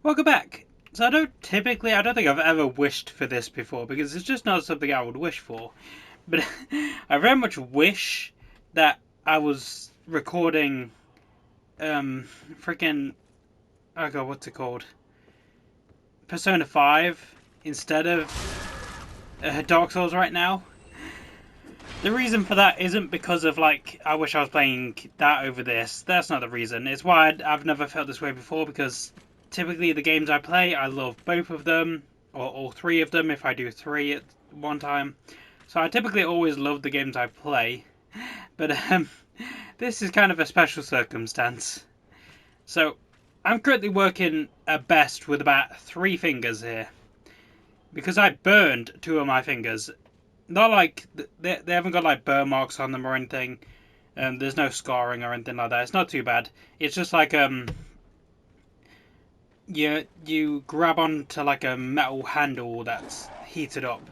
Welcome back. So I don't think I've ever wished for this before because it's just not something I would wish for. But I very much wish that I was recording, freaking, oh god, what's it called? Persona 5 instead of Dark Souls right now. The reason for that isn't because of, like, I wish I was playing that over this. That's not the reason. It's why I've never felt this way before, because typically the games I play, I love both of them, or all three of them if I do three at one time. So I typically always love the games I play. But this is kind of a special circumstance. So I'm currently working at best with about 3 fingers here. Because I burned 2 of my fingers. Not like they haven't got like burn marks on them or anything. There's no scarring or anything like that. It's not too bad. It's just like you grab onto like a metal handle that's heated up,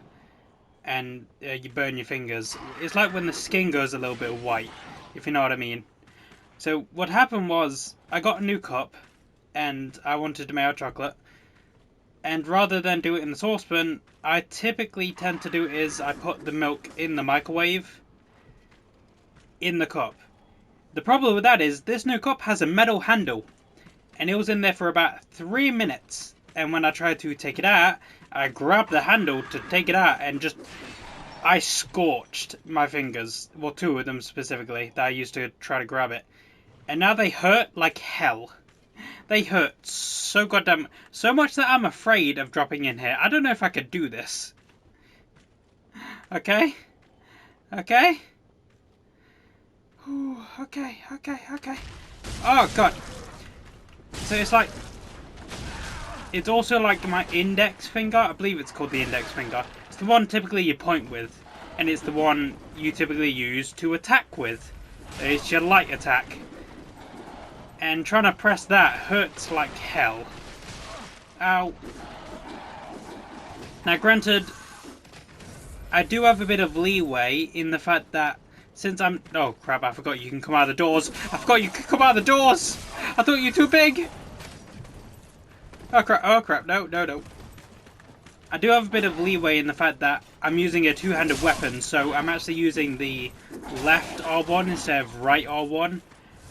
and you burn your fingers. It's like when the skin goes a little bit white, if you know what I mean. So what happened was I got a new cup, and I wanted to make hot chocolate. And rather than do it in the saucepan, I typically tend to do is I put the milk in the microwave in the cup. The problem with that is this new cup has a metal handle, and it was in there for about 3 minutes. And when I tried to take it out, I grabbed the handle to take it out, and I scorched my fingers. Well, 2 of them specifically that I used to try to grab it. And now they hurt like hell. They hurt so goddamn... So much that I'm afraid of dropping in here. I don't know if I could do this. Okay? Okay? Ooh, okay. Oh, God. So it's like... It's also like my index finger. I believe it's called the index finger. It's the one typically you point with. And it's the one you typically use to attack with. It's your light attack. And trying to press that hurts like hell. Ow. Now granted, I do have a bit of leeway in the fact that since I'm... Oh crap, I forgot you can come out of the doors. I forgot you can come out of the doors! I thought you were too big! Oh crap, no. I do have a bit of leeway in the fact that I'm using a two-handed weapon, so I'm actually using the left R1 instead of right R1.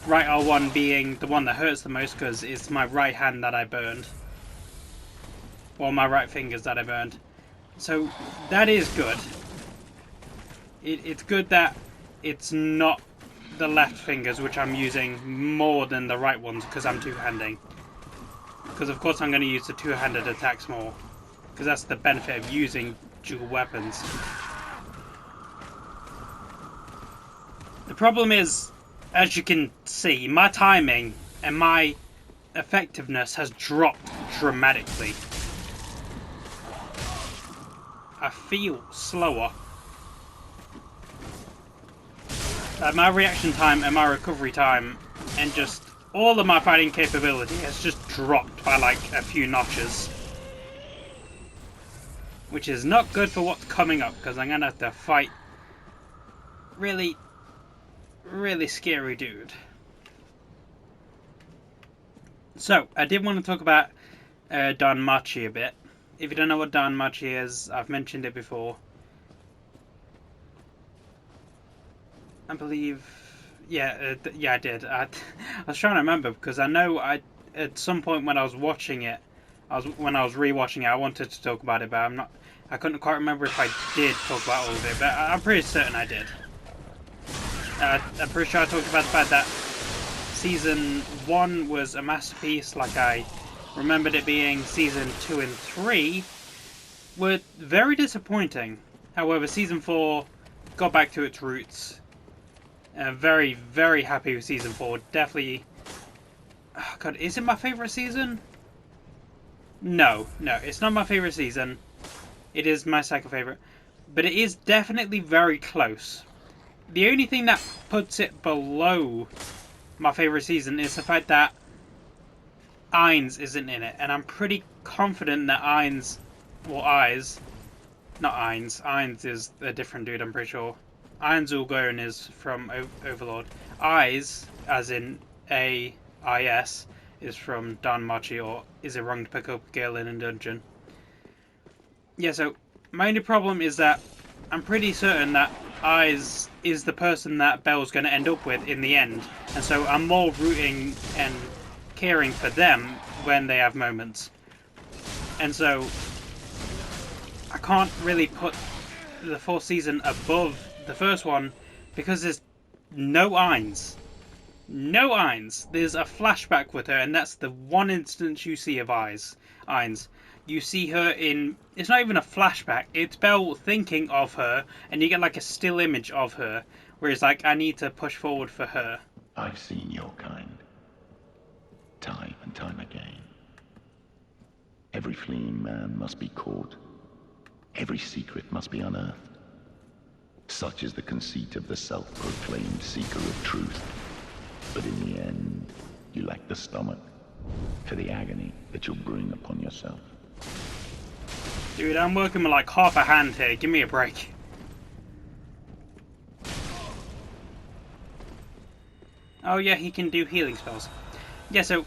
Right R1 being the one that hurts the most because it's my right hand that I burned. Or my right fingers that I burned. So that is good. It's good that it's not the left fingers which I'm using more than the right ones because I'm two-handing. Because of course I'm going to use the two-handed attacks more. Because that's the benefit of using dual weapons. The problem is, as you can see, my timing and my effectiveness has dropped dramatically. I feel slower. My reaction time and my recovery time and just all of my fighting capability has just dropped by like a few notches. Which is not good for what's coming up, because I'm going to have to fight really scary dude. So, I did want to talk about Danmachi a bit. If you don't know what Danmachi is, I've mentioned it before. I believe... Yeah, I did. I was trying to remember, because I know at some point when I was watching it, when I was rewatching it, I wanted to talk about it, but I couldn't quite remember if I did talk about all of it, but I'm pretty certain I did. I'm pretty sure I talked about the fact that Season 1 was a masterpiece, like I remembered it being. Season 2 and 3 were very disappointing. However, Season 4 got back to its roots. Very, very happy with Season 4. Definitely... Oh God, is it my favourite season? No, it's not my favourite season. It is my second favourite. But it is definitely very close. The only thing that puts it below my favourite season is the fact that Ais isn't in it. And I'm pretty confident that Ais... Well, Ais... Not Ais. Ais is a different dude, I'm pretty sure. Ais Ulgorn is from Overlord. Ais, as in A-I-S, is from Danmachi, or Is It Wrong to Pick Up a Girl in a Dungeon? Yeah, so my only problem is that I'm pretty certain that Ais is the person that Belle's going to end up with in the end, and so I'm more rooting and caring for them when they have moments. And so I can't really put the fourth season above the first one because there's no Ainz. No Ainz. There's a flashback with her, and that's the one instance you see of Ainz. You see her in... It's not even a flashback. It's Belle thinking of her, and you get like a still image of her, where it's like, I need to push forward for her. I've seen your kind. Time and time again. Every fleeing man must be caught. Every secret must be unearthed. Such is the conceit of the self-proclaimed seeker of truth. But in the end, you lack the stomach for the agony that you'll bring upon yourself. Dude, I'm working with like half a hand here. Give me a break. Oh yeah, he can do healing spells. Yeah, so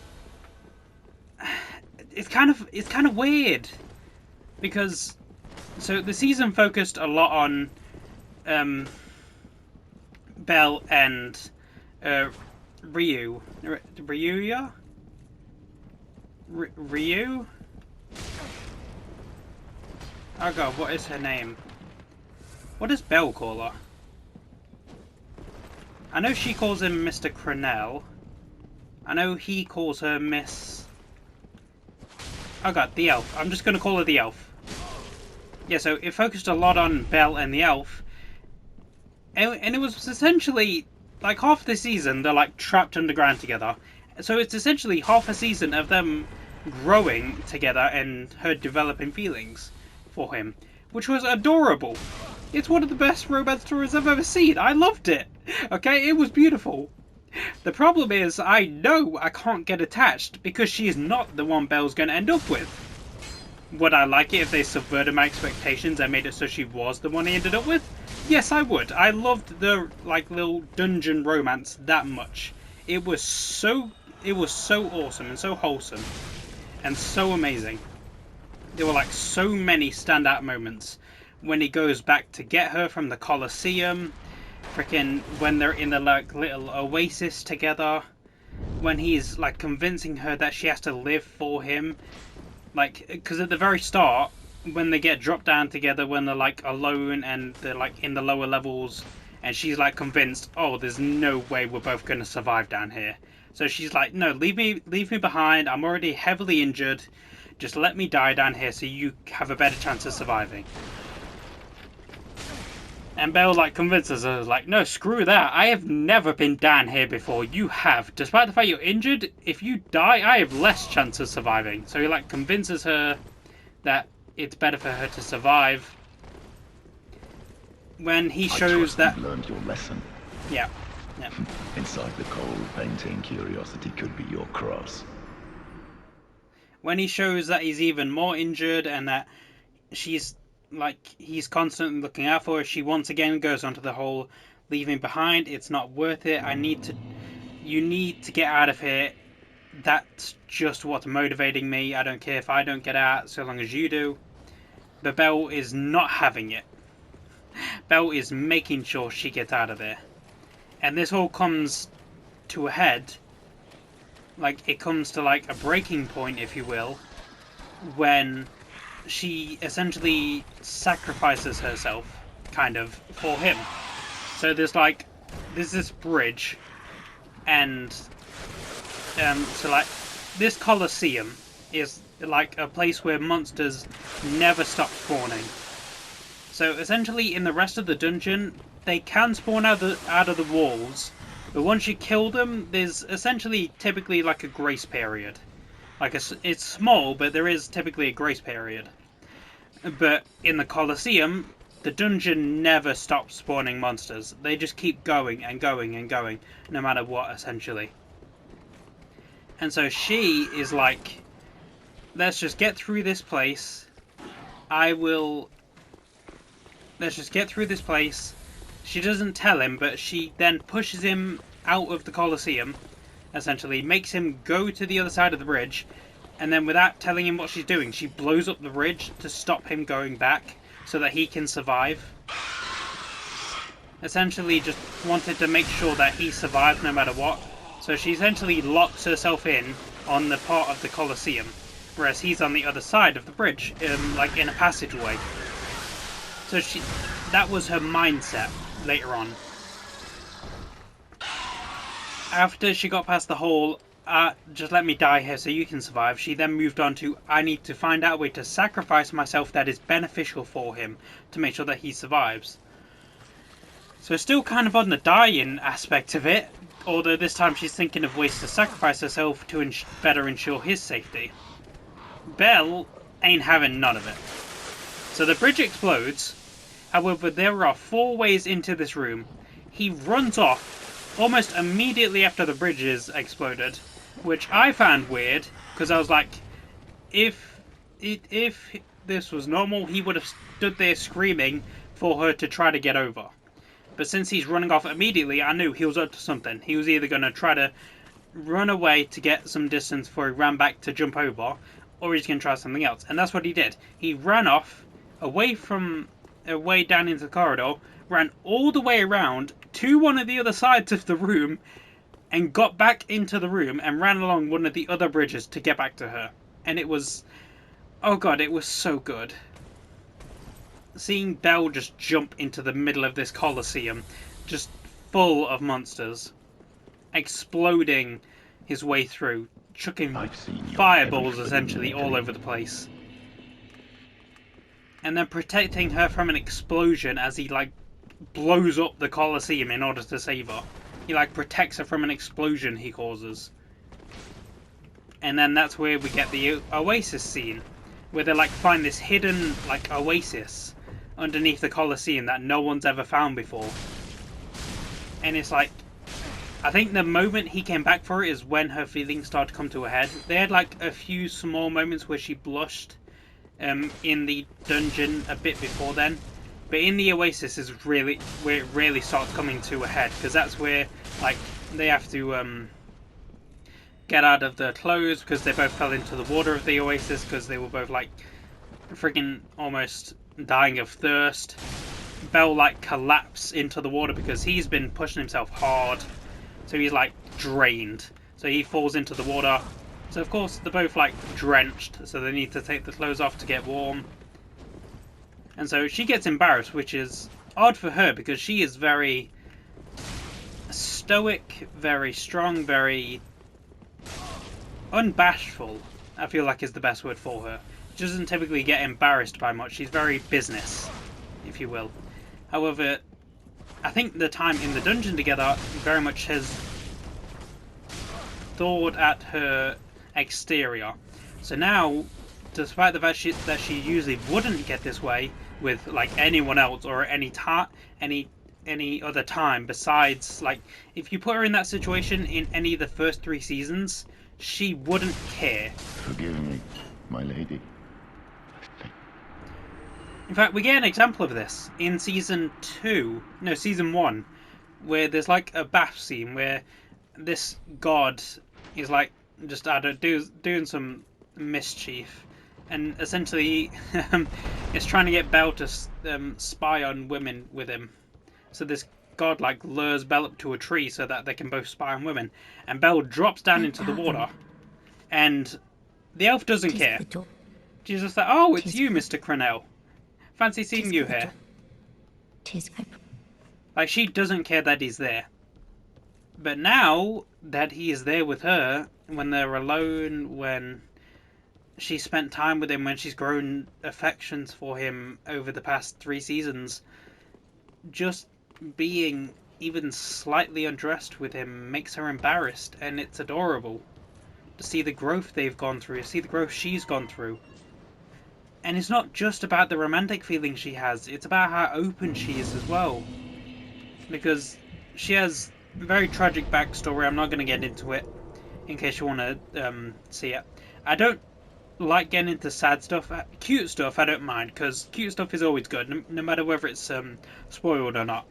it's kind of weird because so the season focused a lot on Belle and Ryu. Ryuya? Ryu? Oh god, what is her name? What does Belle call her? I know she calls him Mr. Cronell. I know he calls her Miss... Oh god, the elf. I'm just going to call her the elf. Yeah, so it focused a lot on Belle and the elf. And it was essentially... Like half the season, they're like trapped underground together. So it's essentially half a season of them growing together and her developing feelings for him, which was adorable. It's one of the best romance stories I've ever seen. I loved it. Okay, it was beautiful. The problem is, I know I can't get attached because she's not the one Belle's going to end up with. Would I like it if they subverted my expectations and made it so she was the one he ended up with? Yes, I would. I loved the like little dungeon romance that much. It was so awesome and so wholesome and so amazing. There were like so many standout moments when he goes back to get her from the Colosseum, freaking when they're in the like little oasis together, when he's like convincing her that she has to live for him, like because at the very start when they get dropped down together, when they're like alone and they're like in the lower levels, and she's like convinced, oh, there's no way we're both gonna survive down here. So she's like, no, leave me behind. I'm already heavily injured. Just let me die down here so you have a better chance of surviving. And Belle like convinces her, like, no, screw that. I have never been down here before. You have. Despite the fact you're injured, if you die, I have less chance of surviving. So he like convinces her that it's better for her to survive. When he shows that you've learned your lesson. Yeah. Yeah. Inside the cold painting, curiosity could be your cross. When he shows that he's even more injured and that she's like he's constantly looking out for her, she once again goes onto the whole leaving behind. It's not worth it. You need to get out of here. That's just what's motivating me. I don't care if I don't get out so long as you do. But Belle is not having it. Belle is making sure she gets out of there. And this all comes to a head, like it comes to like a breaking point, if you will, when she essentially sacrifices herself, kind of, for him. So there's this bridge, and so like this Colosseum is like a place where monsters never stop spawning. So essentially in the rest of the dungeon, they can spawn out of the walls, but once you kill them, there's essentially typically like a grace period. It's small, but there is typically a grace period. But in the Colosseum, the dungeon never stops spawning monsters. They just keep going and going and going, no matter what, essentially. And so she is like, let's just get through this place. Let's just get through this place. She doesn't tell him, but she then pushes him out of the Colosseum essentially makes him go to the other side of the bridge, and then without telling him what she's doing, she blows up the bridge to stop him going back so that he can survive. Essentially just wanted to make sure that he survived no matter what. So she essentially locks herself in on the part of the Colosseum, whereas he's on the other side of the bridge, like in a passageway. So that was her mindset later on. After she got past the whole, just let me die here so you can survive, she then moved on to, I need to find out a way to sacrifice myself that is beneficial for him to make sure that he survives. So still kind of on the dying aspect of it, although this time she's thinking of ways to sacrifice herself to better ensure his safety. Bell ain't having none of it. So the bridge explodes. However, there are 4 ways into this room. He runs off almost immediately after the bridge is exploded, which I found weird, because I was like, if this was normal, he would have stood there screaming for her to try to get over. But since he's running off immediately, I knew he was up to something. He was either going to try to run away to get some distance before he ran back to jump over, or he's going to try something else. And that's what he did. He ran off away down into the corridor, ran all the way around to one of the other sides of the room, and got back into the room and ran along one of the other bridges to get back to her. And it was, oh god, it was so good. Seeing Bell just jump into the middle of this Colosseum, just full of monsters, exploding his way through, chucking fireballs essentially all over the place, and then protecting her from an explosion as he like blows up the Colosseum in order to save her. He like protects her from an explosion he causes. And then that's where we get the Oasis scene, where they like find this hidden like oasis underneath the Colosseum that no one's ever found before. And it's like, I think the moment he came back for it is when her feelings started to come to a head. They had like a few small moments where she blushed in the dungeon a bit before then, but in the Oasis is really where it really starts coming to a head, because that's where like they have to get out of their clothes because they both fell into the water of the Oasis because they were both like freaking almost dying of thirst. Bell like collapsed into the water because he's been pushing himself hard, so he's like drained, so he falls into the water. So of course they're both like drenched, so they need to take the clothes off to get warm. And so she gets embarrassed, which is odd for her because she is very stoic, very strong, very unbashful, I feel like is the best word for her. She doesn't typically get embarrassed by much. She's very business, if you will. However, I think the time in the dungeon together very much has thawed at her exterior. So now, despite the fact that she usually wouldn't get this way with like anyone else or any other time besides, like, if you put her in that situation in any of the first 3 seasons, she wouldn't care. Forgive me, my lady. In fact, we get an example of this in season 1, where there's like a bath scene where this god is like just doing some mischief, and essentially is trying to get Belle to spy on women with him. So this god like lures Belle up to a tree so that they can both spy on women, and Belle drops down into the water, and the elf doesn't care. She's just like, oh, it's you, Mr. Cronell. Fancy seeing you here. Like, she doesn't care that he's there. But now that he is there with her, when they're alone, when she spent time with him, when she's grown affections for him over the past 3 seasons, just being even slightly undressed with him makes her embarrassed, and it's adorable to see the growth they've gone through, to see the growth she's gone through. And it's not just about the romantic feelings she has, it's about how open she is as well. Because she has a very tragic backstory. I'm not going to get into it, in case you want to see it. I don't like getting into sad stuff. Cute stuff I don't mind, because cute stuff is always good, no matter whether it's spoiled or not.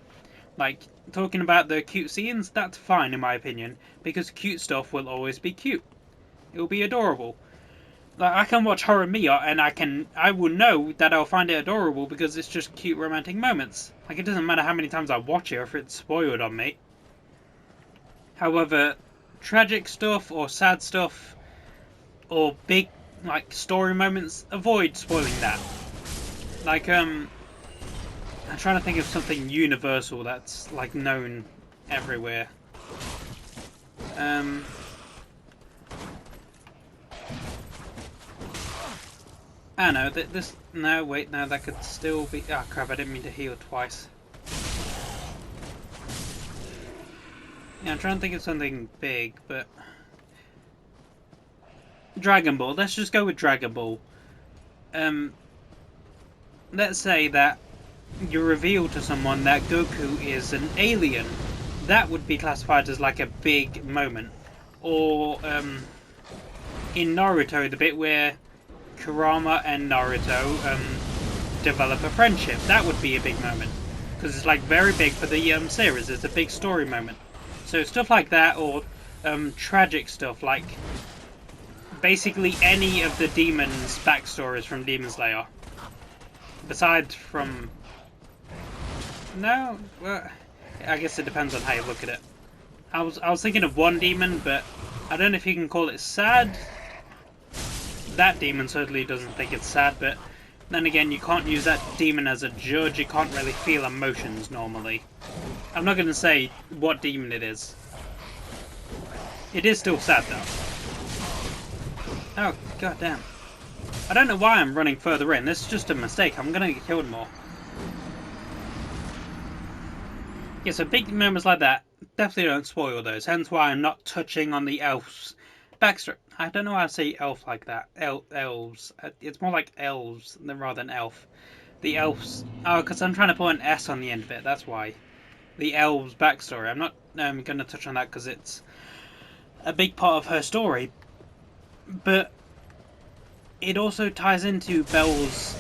Like, talking about the cute scenes, that's fine in my opinion, because cute stuff will always be cute. It will be adorable. Like, I can watch Horror Mia and I will know that I'll find it adorable because it's just cute romantic moments. Like, it doesn't matter how many times I watch it or if it's spoiled on me. However, tragic stuff or sad stuff or big, like, story moments, avoid spoiling that. Like, I'm trying to think of something universal that's, like, known everywhere. I know that this. No, wait, no, that could still be. Ah, oh, crap! I didn't mean to heal twice. Yeah, I'm trying to think of something big, but Dragon Ball. Let's just go with Dragon Ball. Let's say that you reveal to someone that Goku is an alien. That would be classified as like a big moment. Or in Naruto, the bit where Kurama and Naruto develop a friendship. That would be a big moment. Because it's like very big for the series. It's a big story moment. So stuff like that, or tragic stuff, like basically any of the demons' backstories from Demon Slayer. Besides from... No, well, I guess it depends on how you look at it. I was thinking of one demon, but I don't know if you can call it sad. That demon certainly doesn't think it's sad, but then again, you can't use that demon as a judge. You can't really feel emotions normally. I'm not going to say what demon it is. It is still sad, though. Oh, goddamn. I don't know why I'm running further in. This is just a mistake. I'm going to get killed more. Yeah, so big moments like that, definitely don't spoil those. Hence why I'm not touching on the elves' backstory. I don't know why I say elf like that. Elves. It's more like elves rather than elf. The elves... Oh, because I'm trying to put an S on the end of it. That's why. The elves' backstory. I'm not going to touch on that because it's a big part of her story. But it also ties into Belle's...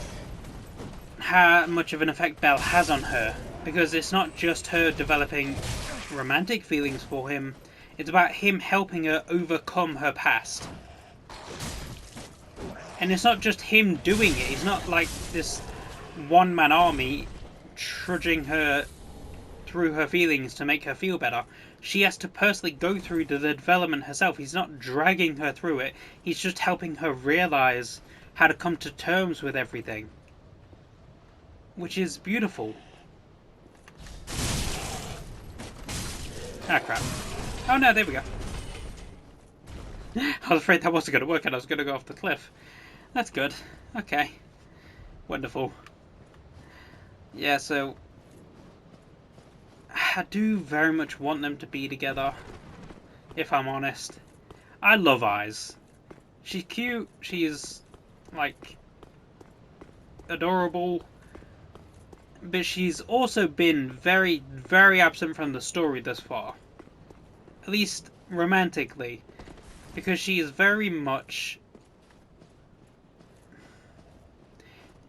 how much of an effect Belle has on her. Because it's not just her developing romantic feelings for him. It's about him helping her overcome her past. And it's not just him doing it. He's not like this one-man army trudging her through her feelings to make her feel better. She has to personally go through the development herself. He's not dragging her through it. He's just helping her realize how to come to terms with everything. Which is beautiful. Ah, crap. Oh no, there we go. I was afraid that wasn't going to work and I was going to go off the cliff. That's good. Okay. Wonderful. Yeah, so... I do very much want them to be together, if I'm honest. I love Ais. She's cute, she's, like, adorable, but she's also been very, very absent from the story thus far. At least romantically, because she is very much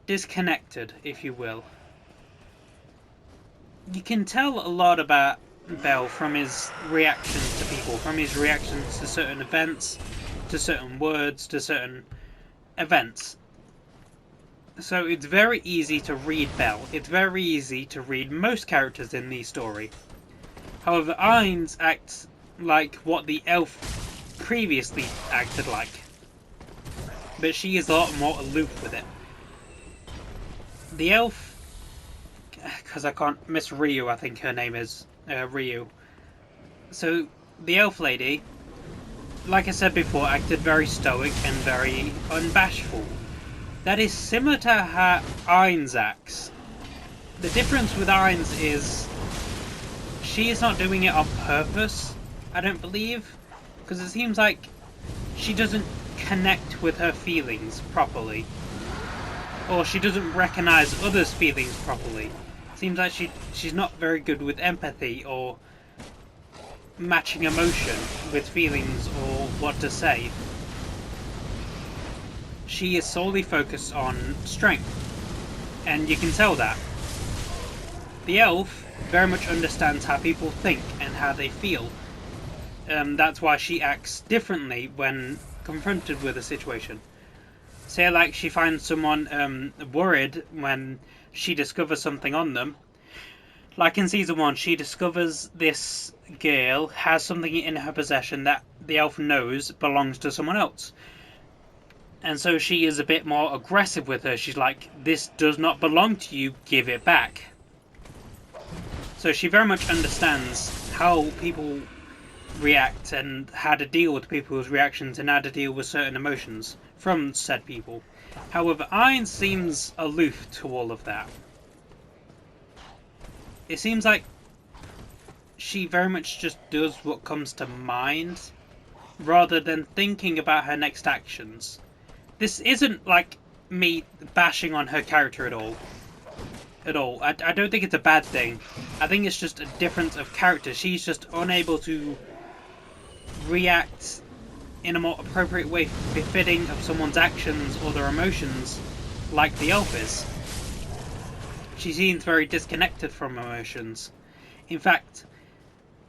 disconnected, if you will. You can tell a lot about Belle from his reactions to people, from his reactions to certain events, to certain words, to certain events. So it's very easy to read Belle. It's very easy to read most characters in the story. However, Ais acts like what the elf previously acted like. But she is a lot more aloof with it. The elf, because I can't... Miss Ryu, I think her name is. Ryu. So, the elf lady, like I said before, acted very stoic and very unbashful. That is similar to how Ais acts. The difference with Ais is she is not doing it on purpose, I don't believe. Because it seems like she doesn't connect with her feelings properly. Or she doesn't recognize others' feelings properly. Seems like she's not very good with empathy or matching emotion with feelings or what to say. She is solely focused on strength, and you can tell that. The elf very much understands how people think and how they feel. That's why she acts differently when confronted with a situation. Say, like, she finds someone worried when she discovers something on them. Like in season 1, she discovers this girl has something in her possession that the elf knows belongs to someone else. And so she is a bit more aggressive with her. She's like, this does not belong to you, give it back. So she very much understands how people react and how to deal with people's reactions and how to deal with certain emotions from said people. However, Ais seems aloof to all of that. It seems like she very much just does what comes to mind rather than thinking about her next actions. This isn't like me bashing on her character at all. I don't think it's a bad thing. I think it's just a difference of character. She's just unable to react in a more appropriate way befitting of someone's actions or their emotions like the elf is. She seems very disconnected from emotions. In fact,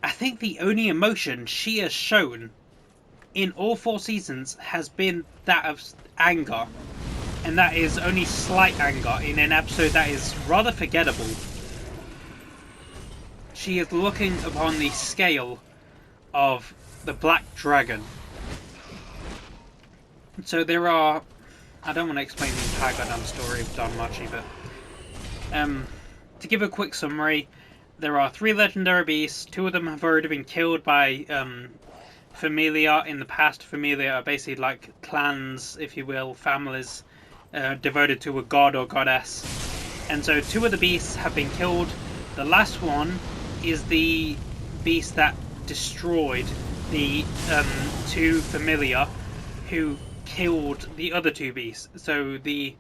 I think the only emotion she has shown in all 4 seasons has been that of anger. And that is only slight anger in an episode that is rather forgettable. She is looking upon the scale of the Black Dragon. So there are... I don't want to explain the entire goddamn story of Danmachi, but... to give a quick summary, there are 3 legendary beasts. 2 of them have already been killed by familia in the past. Familia are basically like clans, if you will, families devoted to a god or goddess. And so 2 of the beasts have been killed. The last one is the beast that destroyed the 2 familia who killed the other 2 beasts. So the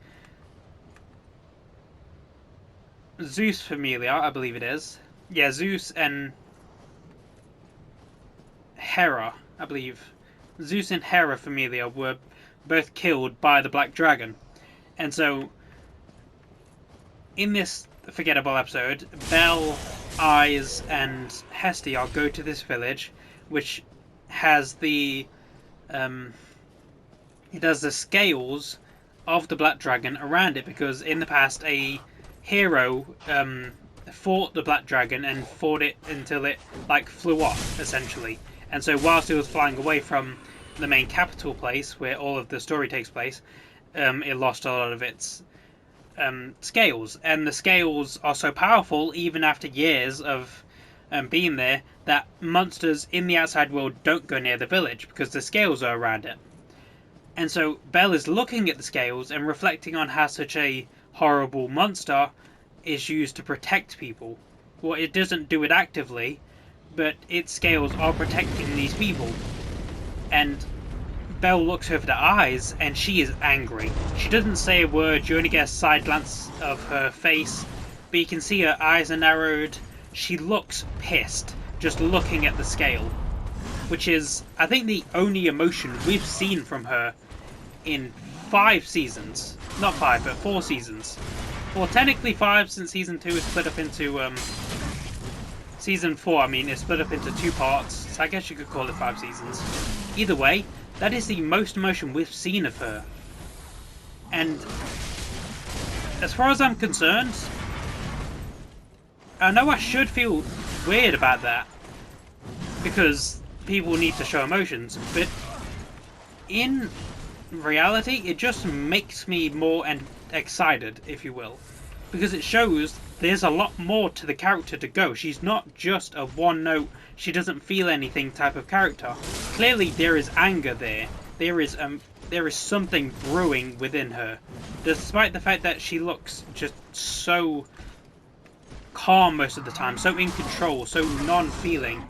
Zeus familia, I believe it is. Yeah, Zeus and Hera, I believe. Zeus and Hera familia were both killed by the Black Dragon. And so, in this forgettable episode, Belle, Ais, and Hestia go to this village, which has the it has the scales of the Black Dragon around it, because in the past a hero fought the Black Dragon and fought it until it like flew off, essentially. And so whilst it was flying away from the main capital place where all of the story takes place, it lost a lot of its scales. And the scales are so powerful, even after years of being there, that monsters in the outside world don't go near the village because the scales are around it. And so Belle is looking at the scales and reflecting on how such a horrible monster is used to protect people. Well, it doesn't do it actively, but its scales are protecting these people. And Belle looks over the Ais and she is angry. She doesn't say a word, you only get a side glance of her face, but you can see her eyes are narrowed. She looks pissed, just looking at the scale. Which is, I think, the only emotion we've seen from her in 5 seasons. Not 5, but 4 seasons. Well, technically 5, since season 2 is split up into, season 4, I mean, is split up into 2 parts, so I guess you could call it 5 seasons. Either way, that is the most emotion we've seen of her. And as far as I'm concerned, I know I should feel weird about that, because people need to show emotions, but in reality it just makes me more excited, if you will, because it shows there's a lot more to the character to go. She's not just a one note, she doesn't feel anything type of character. Clearly there is anger there. There is something brewing within her, despite the fact that she looks just so calm most of the time, so in control, so non-feeling,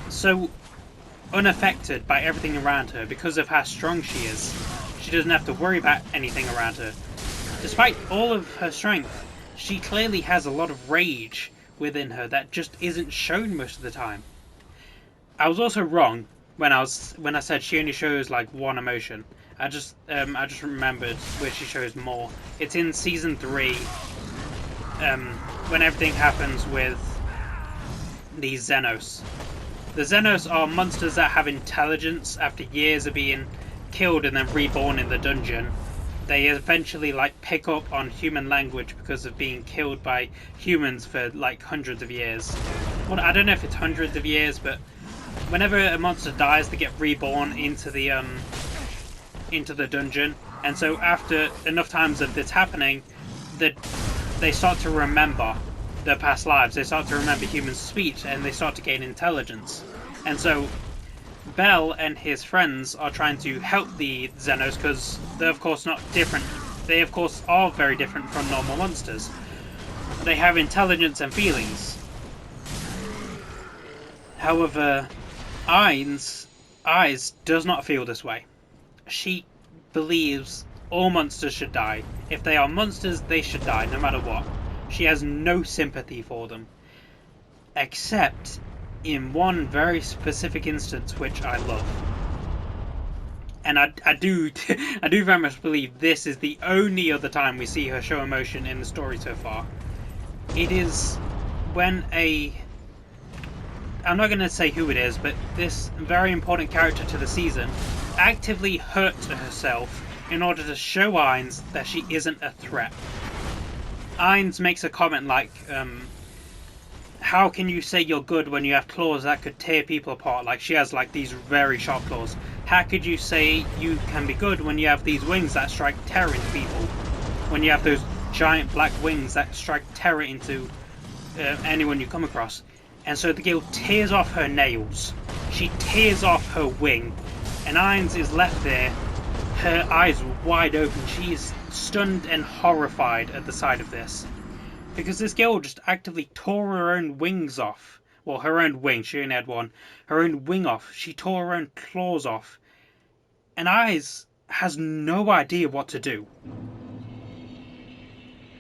so unaffected by everything around her because of how strong she is. She doesn't have to worry about anything around her. Despite all of her strength, she clearly has a lot of rage within her that just isn't shown most of the time. I was also wrong when I said she only shows like one emotion. I just remembered where she shows more. It's in season 3. when everything happens with these Xenos. The Xenos are monsters that have intelligence after years of being killed and then reborn in the dungeon. They eventually like pick up on human language because of being killed by humans for like hundreds of years. Well, I don't know if it's hundreds of years, but whenever a monster dies, they get reborn into the dungeon. And so after enough times of this happening, they start to remember their past lives. They start to remember human speech, and they start to gain intelligence. And so Bell and his friends are trying to help the Xenos because they're of course not different. They of course are very different from normal monsters. They have intelligence and feelings. However, Ais does not feel this way. She believes all monsters should die. If they are monsters, they should die, no matter what. She has no sympathy for them. Except in one very specific instance, which I love. And I do very much believe this is the only other time we see her show emotion in the story so far. It is when I'm not going to say who it is, but this very important character to the season actively hurts herself in order to show Ais that she isn't a threat. Ais makes a comment like, how can you say you're good when you have claws that could tear people apart? Like, she has like these very sharp claws. How could you say you can be good when you have these wings that strike terror into people? When you have those giant black wings that strike terror into anyone you come across? And so the girl tears off her nails. She tears off her wing. And Ais is left there, her eyes wide open. She is stunned and horrified at the sight of this. Because this girl just actively tore her own wings off. Well, her own wing, she only had one. Her own wing off. She tore her own claws off. And Ais has no idea what to do.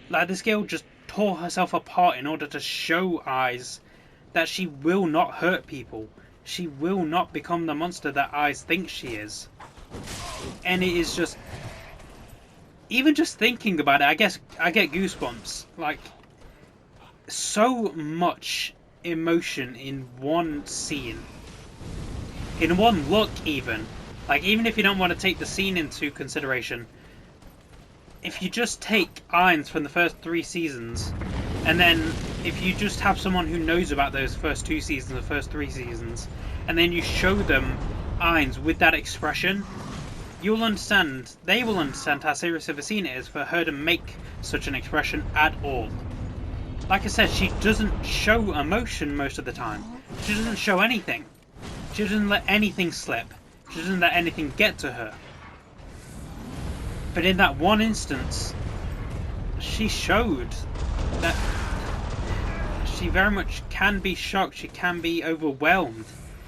Like, this girl just tore herself apart in order to show Ais that she will not hurt people. She will not become the monster that Ais thinks she is. And it is just... even just thinking about it, I guess I get goosebumps. Like, so much emotion in one scene. In one look, even. Like, even if you don't want to take the scene into consideration, if you just take Ais from the first 3 seasons, and then if you just have someone who knows about those first 2 seasons, the first 3 seasons, and then you show them Ais with that expression, you'll understand, they will understand how serious of a scene it is for her to make such an expression at all. Like I said, she doesn't show emotion most of the time. She doesn't show anything. She doesn't let anything slip. She doesn't let anything get to her. But in that one instance, she showed that she very much can be shocked, she can be overwhelmed.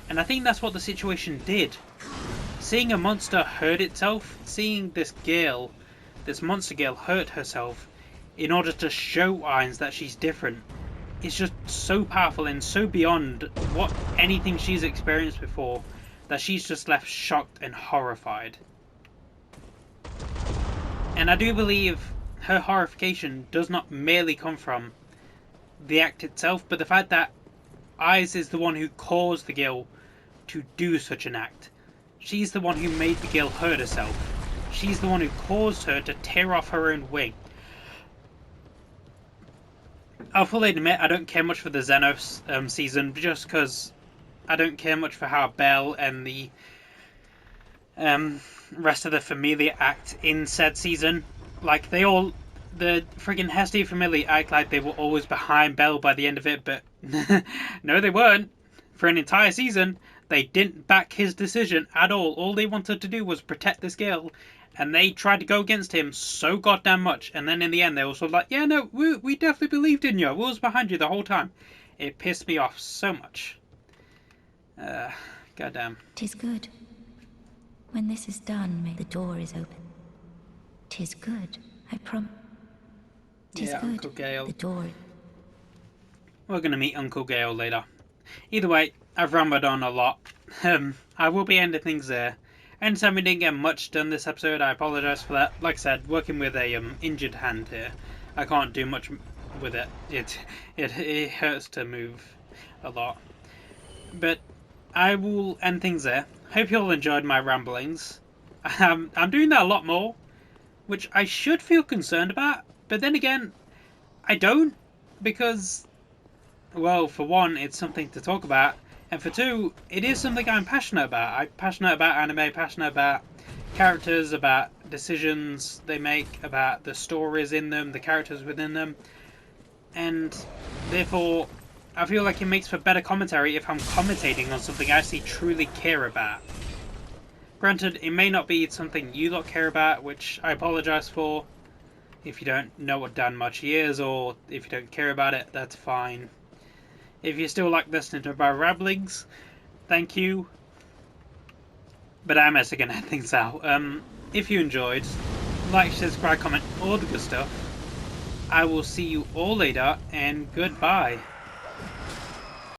And I think that's what the situation did. Seeing a monster hurt itself, seeing this girl, this monster girl hurt herself in order to show Ais that she's different, is just so powerful and so beyond what anything she's experienced before that she's just left shocked and horrified. And I do believe her horrification does not merely come from the act itself, but the fact that Ais is the one who caused the girl to do such an act. She's the one who made the girl hurt herself. She's the one who caused her to tear off her own wing. I'll fully admit I don't care much for the Xenos season, just because I don't care much for how Belle and the rest of the Familia act in said season. Like, the friggin' Hestia Familia act like they were always behind Belle by the end of it, but no, they weren't. For an entire season, they didn't back his decision at all. All they wanted to do was protect this girl, and they tried to go against him so goddamn much, and then in the end they were sort of like, yeah, no, we definitely believed in you. We was behind you the whole time. It pissed me off so much. Goddamn. 'Tis good. When this is done, may the door is open. 'Tis good, I promise. 'Tis Yeah, good. Uncle Gale. The door. We're going to meet Uncle Gale later. Either way, I've rambled on a lot. I will be ending things there. And so we didn't get much done this episode. I apologise for that. Like I said, working with a injured hand here, I can't do much with it. It hurts to move a lot. But I will end things there. Hope you all enjoyed my ramblings. I'm doing that a lot more, which I should feel concerned about, but then again, I don't, because, well, for one, it's something to talk about, and for two, it is something I'm passionate about. I'm passionate about anime, passionate about characters, about decisions they make, about the stories in them, the characters within them, and therefore, I feel like it makes for better commentary if I'm commentating on something I actually truly care about. Granted, it may not be something you lot care about, which I apologise for. If you don't know what Danmachi is, or if you don't care about it, that's fine. If you still like listening to my ramblings, thank you. But I'm actually going to end things out. If you enjoyed, like, subscribe, comment, all the good stuff. I will see you all later, and goodbye.